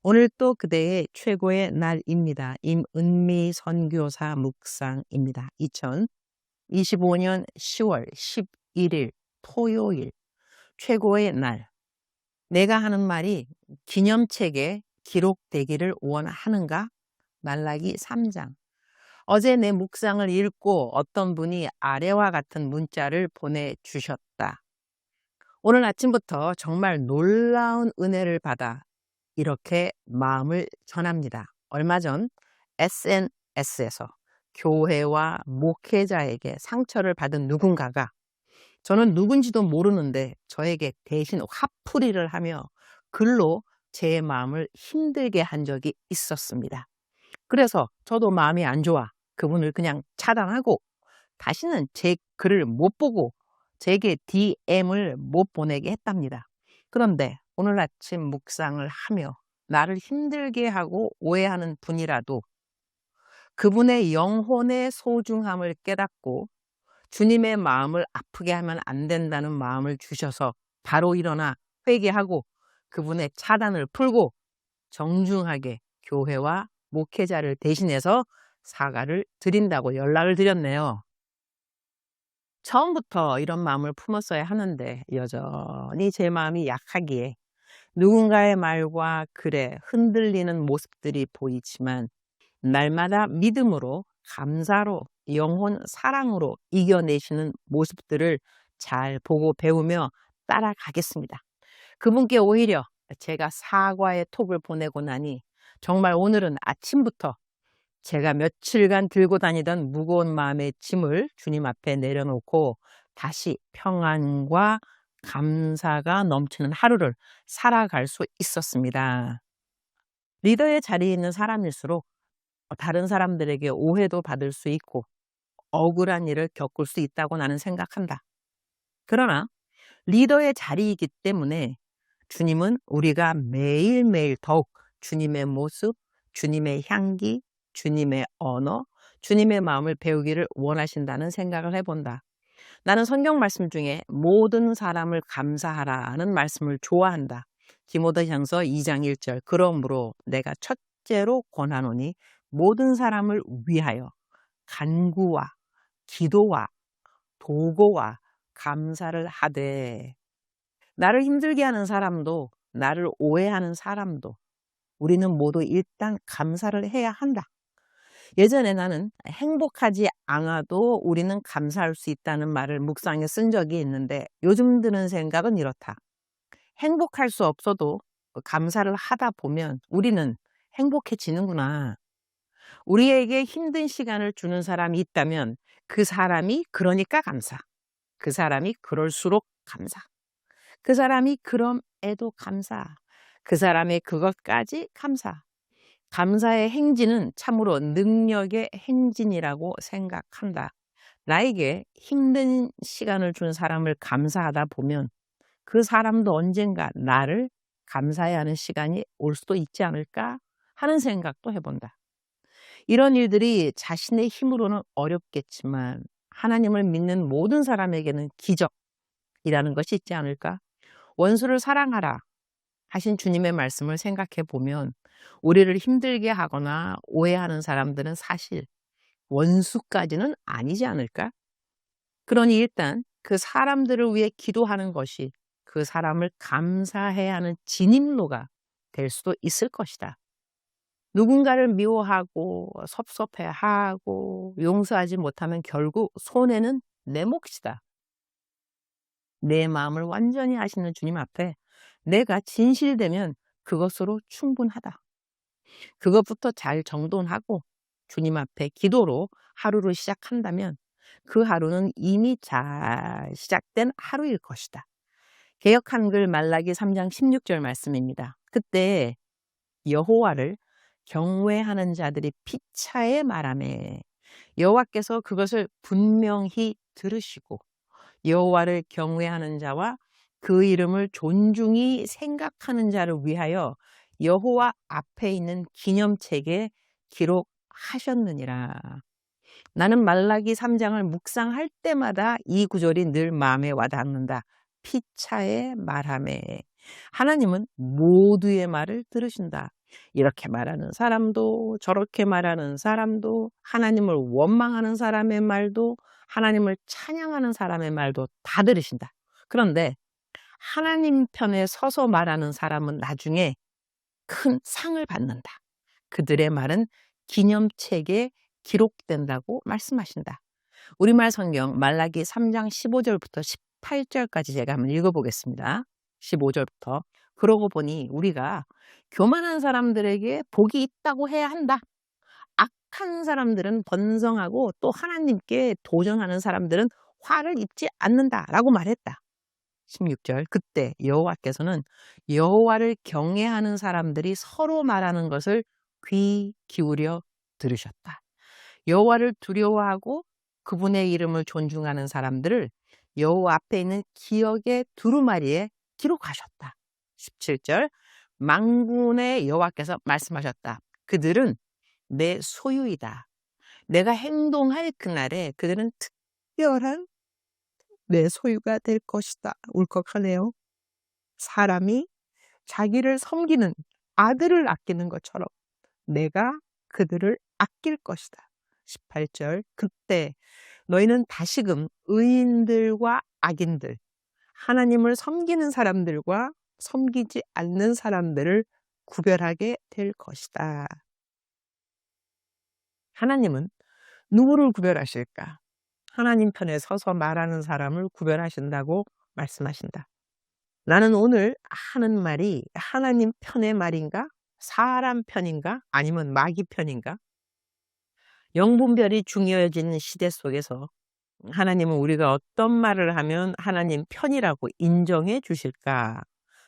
오늘 또 그대의 최고의 날입니다. 임은미 선교사 묵상입니다. 2025년 10월 11일 토요일 최고의 날. 내가 하는 말이 기념책에 기록되기를 원하는가? 말라기 3장. 어제 내 묵상을 읽고 어떤 분이 아래와 같은 문자를 보내주셨다. 오늘 아침부터 정말 놀라운 은혜를 받아 이렇게 마음을 전합니다. 얼마 전 SNS에서 교회와 목회자에게 상처를 받은 누군가가 저는 누군지도 모르는데 저에게 대신 화풀이를 하며 글로 제 마음을 힘들게 한 적이 있었습니다. 그래서 저도 마음이 안 좋아 그분을 그냥 차단하고 다시는 제 글을 못 보고 제게 DM을 못 보내게 했답니다. 그런데 오늘 아침 묵상을 하며 나를 힘들게 하고 오해하는 분이라도 그분의 영혼의 소중함을 깨닫고 주님의 마음을 아프게 하면 안 된다는 마음을 주셔서 바로 일어나 회개하고 그분의 차단을 풀고 정중하게 교회와 목회자를 대신해서 사과를 드린다고 연락을 드렸네요. 처음부터 이런 마음을 품었어야 하는데 여전히 제 마음이 약하기에 누군가의 말과 글에 흔들리는 모습들이 보이지만 날마다 믿음으로 감사로 영혼 사랑으로 이겨내시는 모습들을 잘 보고 배우며 따라가겠습니다. 그분께 오히려 제가 사과의 톡을 보내고 나니 정말 오늘은 아침부터 제가 며칠간 들고 다니던 무거운 마음의 짐을 주님 앞에 내려놓고 다시 평안과 감사가 넘치는 하루를 살아갈 수 있었습니다. 리더의 자리에 있는 사람일수록 다른 사람들에게 오해도 받을 수 있고 억울한 일을 겪을 수 있다고 나는 생각한다. 그러나 리더의 자리이기 때문에 주님은 우리가 매일매일 더욱 주님의 모습, 주님의 향기, 주님의 언어, 주님의 마음을 배우기를 원하신다는 생각을 해본다. 나는 성경 말씀 중에 모든 사람을 감사하라는 말씀을 좋아한다. 디모데전서 2장 1절. 그러므로 내가 첫째로 권하노니 모든 사람을 위하여 간구와 기도와 도고와 감사를 하되. 나를 힘들게 하는 사람도 나를 오해하는 사람도 우리는 모두 일단 감사를 해야 한다. 예전에 나는 행복하지 않아도 우리는 감사할 수 있다는 말을 묵상에 쓴 적이 있는데 요즘 드는 생각은 이렇다. 행복할 수 없어도 감사를 하다 보면 우리는 행복해지는구나. 우리에게 힘든 시간을 주는 사람이 있다면 그 사람이 그러니까 감사. 그 사람이 그럴수록 감사. 그 사람이 그럼에도 감사. 그 사람의 그것까지 감사. 감사의 행진은 참으로 능력의 행진이라고 생각한다. 나에게 힘든 시간을 준 사람을 감사하다 보면 그 사람도 언젠가 나를 감사해야 하는 시간이 올 수도 있지 않을까 하는 생각도 해본다. 이런 일들이 자신의 힘으로는 어렵겠지만 하나님을 믿는 모든 사람에게는 기적이라는 것이 있지 않을까? 원수를 사랑하라 하신 주님의 말씀을 생각해 보면 우리를 힘들게 하거나 오해하는 사람들은 사실 원수까지는 아니지 않을까? 그러니 일단 그 사람들을 위해 기도하는 것이 그 사람을 감사해야 하는 진입로가 될 수도 있을 것이다. 누군가를 미워하고 섭섭해하고 용서하지 못하면 결국 손해는 내 몫이다. 내 마음을 완전히 아시는 주님 앞에 내가 진실되면 그것으로 충분하다. 그것부터 잘 정돈하고 주님 앞에 기도로 하루를 시작한다면 그 하루는 이미 잘 시작된 하루일 것이다. 개역 한글 말라기 3장 16절 말씀입니다. 그때 여호와를 경외하는 자들이 피차에 말하매 여호와께서 그것을 분명히 들으시고 여호와를 경외하는 자와 그 이름을 존중히 생각하는 자를 위하여 여호와 앞에 있는 기념책에 기록하셨느니라. 나는 말라기 3장을 묵상할 때마다 이 구절이 늘 마음에 와닿는다. 피차에 말하매. 하나님은 모두의 말을 들으신다. 이렇게 말하는 사람도 저렇게 말하는 사람도 하나님을 원망하는 사람의 말도 하나님을 찬양하는 사람의 말도 다 들으신다. 그런데 하나님 편에 서서 말하는 사람은 나중에 큰 상을 받는다. 그들의 말은 기념책에 기록된다고 말씀하신다. 우리말 성경 말라기 3장 15절부터 18절까지 제가 한번 읽어보겠습니다. 15절부터. 그러고 보니 우리가 교만한 사람들에게 복이 있다고 해야 한다. 악한 사람들은 번성하고 또 하나님께 도전하는 사람들은 화를 입지 않는다라고 말했다. 16절. 그때 여호와께서는 여호와를 경외하는 사람들이 서로 말하는 것을 귀 기울여 들으셨다. 여호와를 두려워하고 그분의 이름을 존중하는 사람들을 여호와 앞에 있는 기억의 두루마리에 기록하셨다. 17절. 만군의 여호와께서 말씀하셨다. 그들은 내 소유이다. 내가 행동할 그날에 그들은 특별한 내 소유가 될 것이다. 울컥하네요. 사람이 자기를 섬기는 아들을 아끼는 것처럼 내가 그들을 아낄 것이다. 18절. 그때 너희는 다시금 의인들과 악인들, 하나님을 섬기는 사람들과 섬기지 않는 사람들을 구별하게 될 것이다. 하나님은 누구를 구별하실까? 하나님 편에 서서 말하는 사람을 구별하신다고 말씀하신다. 나는 오늘 하는 말이 하나님 편의 말인가? 사람 편인가? 아니면 마귀 편인가? 영분별이 중요해지는 시대 속에서 하나님은 우리가 어떤 말을 하면 하나님 편이라고 인정해 주실까?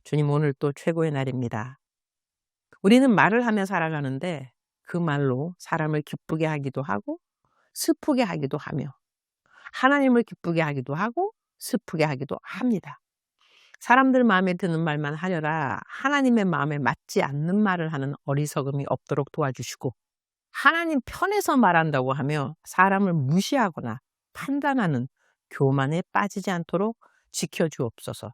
주님, 오늘 또 최고의 날입니다. 우리는 말을 하며 살아가는데 그 말로 사람을 기쁘게 하기도 하고 슬프게 하기도 하며 하나님을 기쁘게 하기도 하고 슬프게 하기도 합니다. 사람들 마음에 드는 말만 하려라 하나님의 마음에 맞지 않는 말을 하는 어리석음이 없도록 도와주시고, 하나님 편에서 말한다고 하며 사람을 무시하거나 판단하는 교만에 빠지지 않도록 지켜주옵소서.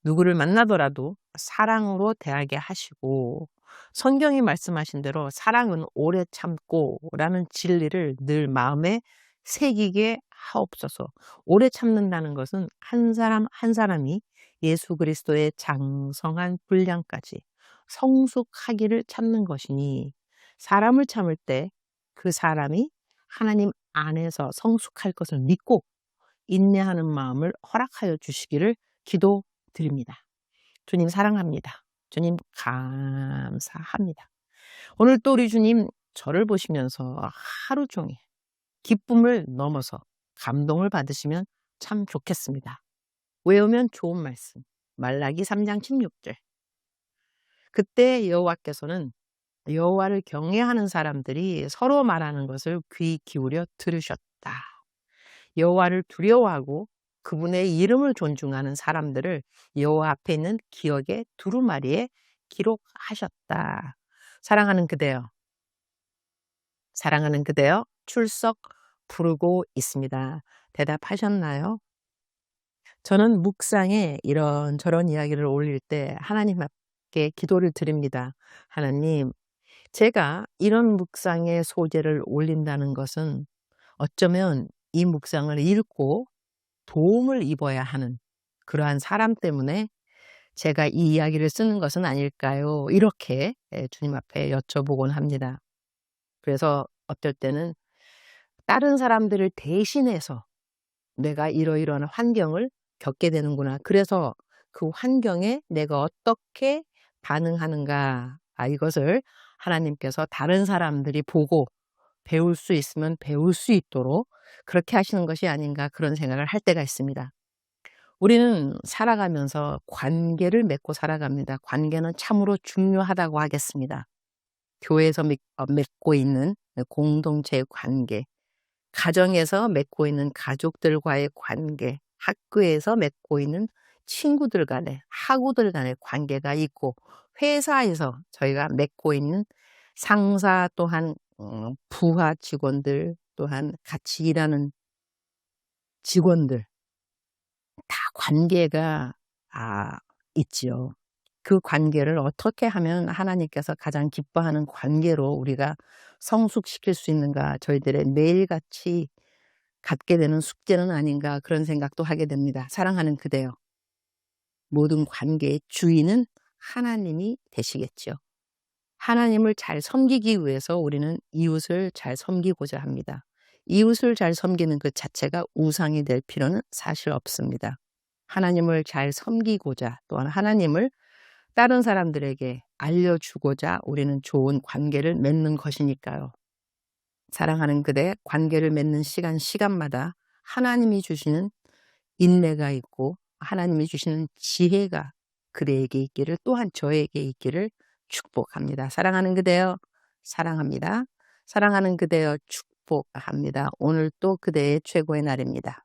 누구를 만나더라도 사랑으로 대하게 하시고, 성경이 말씀하신 대로 사랑은 오래 참고 라는 진리를 늘 마음에 새기게 하옵소서. 오래 참는다는 것은 한 사람 한 사람이 예수 그리스도의 장성한 분량까지 성숙하기를 참는 것이니, 사람을 참을 때 그 사람이 하나님 안에서 성숙할 것을 믿고 인내하는 마음을 허락하여 주시기를 기도드립니다. 주님 사랑합니다. 주님 감사합니다. 오늘 또 우리 주님 저를 보시면서 하루 종일 기쁨을 넘어서 감동을 받으시면 참 좋겠습니다. 외우면 좋은 말씀. 말라기 3장 16절. 그때 여호와께서는 여호와를 경외하는 사람들이 서로 말하는 것을 귀 기울여 들으셨다. 여호와를 두려워하고 그분의 이름을 존중하는 사람들을 여호와 앞에 있는 기억의 두루마리에 기록하셨다. 사랑하는 그대여, 사랑하는 그대여, 출석 부르고 있습니다. 대답하셨나요? 저는 묵상에 이런저런 이야기를 올릴 때 하나님 앞에 기도를 드립니다. 하나님, 제가 이런 묵상의 소재를 올린다는 것은 어쩌면 이 묵상을 읽고 도움을 입어야 하는 그러한 사람 때문에 제가 이 이야기를 쓰는 것은 아닐까요? 이렇게 주님 앞에 여쭤보곤 합니다. 그래서 어떨 때는 다른 사람들을 대신해서 내가 이러이러한 환경을 겪게 되는구나. 그래서 그 환경에 내가 어떻게 반응하는가. 이것을 하나님께서 다른 사람들이 보고 배울 수 있으면 배울 수 있도록 그렇게 하시는 것이 아닌가, 그런 생각을 할 때가 있습니다. 우리는 살아가면서 관계를 맺고 살아갑니다. 관계는 참으로 중요하다고 하겠습니다. 교회에서 맺고 있는 공동체의 관계, 가정에서 맺고 있는 가족들과의 관계, 학교에서 맺고 있는 친구들 간의, 학우들 간의 관계가 있고, 회사에서 저희가 맺고 있는 상사 또한 부하 직원들, 또한 같이 일하는 직원들, 다 관계가 있지요. 그 관계를 어떻게 하면 하나님께서 가장 기뻐하는 관계로 우리가 성숙시킬 수 있는가, 저희들의 매일같이 갖게 되는 숙제는 아닌가, 그런 생각도 하게 됩니다. 사랑하는 그대여, 모든 관계의 주인은 하나님이 되시겠죠. 하나님을 잘 섬기기 위해서 우리는 이웃을 잘 섬기고자 합니다. 이웃을 잘 섬기는 그 자체가 우상이 될 필요는 사실 없습니다. 하나님을 잘 섬기고자, 또한 하나님을 다른 사람들에게 알려주고자 우리는 좋은 관계를 맺는 것이니까요. 사랑하는 그대, 관계를 맺는 시간마다 하나님이 주시는 인내가 있고 하나님이 주시는 지혜가 그대에게 있기를, 또한 저에게 있기를 축복합니다. 사랑하는 그대여, 사랑합니다. 사랑하는 그대여, 축복합니다. 오늘 또 그대의 최고의 날입니다.